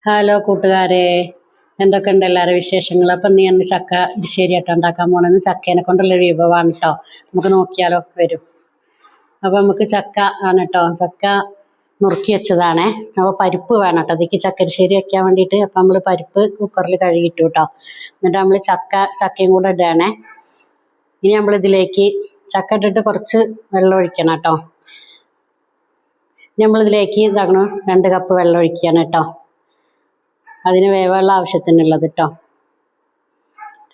Hello കൂട്ടുകാരെ, എന്തൊക്കെയുണ്ട് എല്ലാവരും വിശേഷങ്ങൾ? അപ്പം നീ അന്ന് ചക്ക ശരിയായിട്ട് ഉണ്ടാക്കാൻ പോണെന്ന് ചക്കേനെ കൊണ്ടുള്ള വിഭവമാണ് കേട്ടോ. നമുക്ക് നോക്കിയാലോ വരും. അപ്പം നമുക്ക് ചക്ക ആണ് കേട്ടോ, ചക്ക നുറുക്കി വെച്ചതാണേ. അപ്പോൾ പരിപ്പ് വേണം കേട്ടോ അതിലേക്ക് ചക്കരിശ്ശേരി വയ്ക്കാൻ വേണ്ടിയിട്ട്. അപ്പം നമ്മൾ പരിപ്പ് കുക്കറിൽ കഴുകിയിട്ടു കേട്ടോ. എന്നിട്ട് നമ്മൾ ചക്കയും കൂടെ ഇടുകയാണേ. ഇനി നമ്മളിതിലേക്ക് ചക്ക ഇട്ടിട്ട് കുറച്ച് വെള്ളം ഒഴിക്കണം കേട്ടോ. നമ്മളിതിലേക്ക് ഇതാകണം 2 കപ്പ് വെള്ളം ഒഴിക്കുകയാണ് കേട്ടോ. അതിന് വേവുള്ള ആവശ്യത്തിനുള്ളത് കേട്ടോ.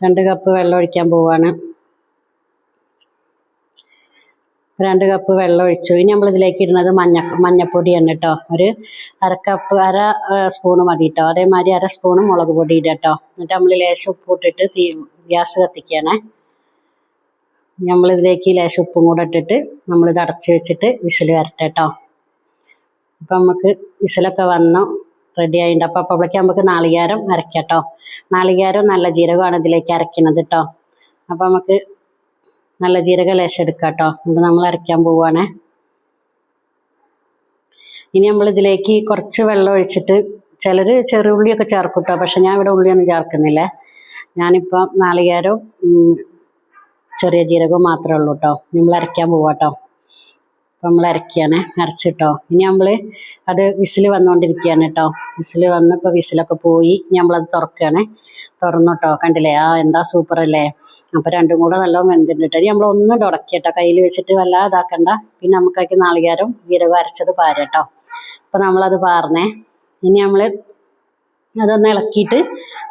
2 കപ്പ് വെള്ളം ഒഴിക്കാൻ പോവാണ്. 2 കപ്പ് വെള്ളം ഒഴിച്ചു. ഇനി നമ്മളിതിലേക്ക് ഇടുന്നത് മഞ്ഞപ്പൊടിയാണ് കേട്ടോ. ഒരു അര സ്പൂണ് മതി കേട്ടോ. അതേമാതിരി 1 സ്പൂണ് മുളക് പൊടി ഇടുക കേട്ടോ. എന്നിട്ട് നമ്മൾ ലേശം ഉപ്പ് ഇട്ടിട്ട് ഗ്യാസ് കത്തിക്കുകയാണേ. നമ്മളിതിലേക്ക് ലേശം ഉപ്പും കൂടെ ഇട്ടിട്ട് നമ്മളിത് അടച്ച് വെച്ചിട്ട് വിസിൽ വരട്ടെ കേട്ടോ. അപ്പം നമുക്ക് വിസിലൊക്കെ വന്നു റെഡി ആയിട്ടുണ്ട്. അപ്പം അപ്പോഴേക്ക് നമുക്ക് നാളികേരം അരയ്ക്കാം കേട്ടോ. നാളികേരം നല്ല ജീരകമാണ് ഇതിലേക്ക് അരയ്ക്കുന്നത് കേട്ടോ. അപ്പം നമുക്ക് നല്ല ജീരക ലേശം എടുക്കാം കേട്ടോ. എന്നിട്ട് നമ്മൾ അരയ്ക്കാൻ പോവുകയാണേ. ഇനി നമ്മളിതിലേക്ക് കുറച്ച് വെള്ളം ഒഴിച്ചിട്ട് ചിലർ ചെറുള്ളിയൊക്കെ ചേർക്കും കേട്ടോ. പക്ഷെ ഞാൻ ഇവിടെ ഉള്ളിയൊന്നും ചേർക്കുന്നില്ല. ഞാനിപ്പം നാളികേരവും ചെറിയ ജീരകവും മാത്രമേ ഉള്ളൂ കേട്ടോ. നമ്മൾ അരയ്ക്കാൻ പോവാം കേട്ടോ. അപ്പം നമ്മൾ അരയ്ക്കുകയാണ്, അരച്ചിട്ടോ. ഇനി നമ്മൾ അത് വിസിൽ വന്നുകൊണ്ടിരിക്കുകയാണ് കേട്ടോ. വിസിൽ വന്നപ്പോൾ വിസിലൊക്കെ പോയി. ഇനി നമ്മളത് തുറക്കുകയാണ്. തുറന്നു കേട്ടോ. കണ്ടില്ലേ, എന്താ സൂപ്പർ അല്ലേ? അപ്പോൾ രണ്ടും കൂടെ നല്ലോണം വെന്തിട്ടുണ്ട് കേട്ടോ. ഇനി നമ്മളൊന്നും ഉടക്കി കേട്ടോ, കയ്യിൽ വെച്ചിട്ട് വല്ലാതെ ഇതാക്കണ്ട. പിന്നെ നമുക്കൊക്കെ നാളികേരം ജീരകം അരച്ചത് പാര കേട്ടോ. അപ്പോൾ നമ്മളത് പാർന്നേ. ഇനി നമ്മൾ അതൊന്ന് ഇളക്കിയിട്ട്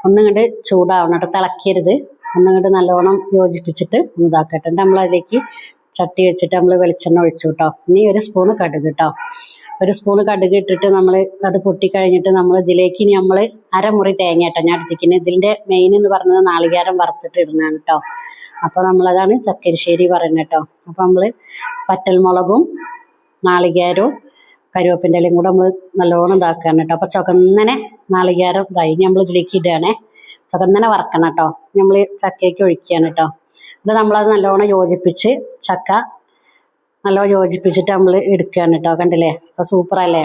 ഒന്നിങ്ങോട്ട് ചൂടാവണം കേട്ടോ. തിളക്കരുത്, ഒന്നിങ്ങോട്ട് നല്ലോണം യോജിപ്പിച്ചിട്ട് ഒന്ന് ഇതാക്കട്ടെ. നമ്മളതിലേക്ക് ചട്ടി വെച്ചിട്ട് നമ്മൾ വെളിച്ചെണ്ണ ഒഴിച്ചു കേട്ടോ. ഇനി 1 സ്പൂണ് കടുക് കേട്ടോ. 1 സ്പൂണ് കടുക് ഇട്ടിട്ട് നമ്മൾ അത് പൊട്ടിക്കഴിഞ്ഞിട്ട് നമ്മൾ ഇതിലേക്ക് ഇനി നമ്മൾ അരമുറി തേങ്ങ കേട്ടോ ഞാൻ എടുത്തിരിക്കുന്നത്. ഇതിൻ്റെ മെയിൻ എന്ന് പറയുന്നത് നാളികേരം വറുത്തിട്ട് ഇടുന്നതാണ് കേട്ടോ. അപ്പോൾ നമ്മളതാണ് ചക്കരിശ്ശേരി പറയുന്നത് കേട്ടോ. അപ്പോൾ നമ്മൾ പറ്റൽമുളകും നാളികേരവും കരുവേപ്പിൻ്റെ ഇലയും കൂടെ നമ്മൾ നല്ലോണം ഇതാക്കുകയാണ് കേട്ടോ. അപ്പോൾ ചുവന്നനെ നാളികേരം ഇതായി നമ്മൾ ഇതിലേക്ക് ഇടുകയാണേ. ചുവന്നനെ വറക്കണം കേട്ടോ. നമ്മൾ ചക്കയ്ക്ക് ഒഴിക്കുകയാണ് കേട്ടോ. ഇത് നമ്മളത് നല്ലോണം യോജിപ്പിച്ച് ചക്ക നല്ലോണം യോജിപ്പിച്ചിട്ട് നമ്മൾ എടുക്കുകയാണ് കേട്ടോ. കണ്ടില്ലേ, അപ്പോൾ സൂപ്പറല്ലേ?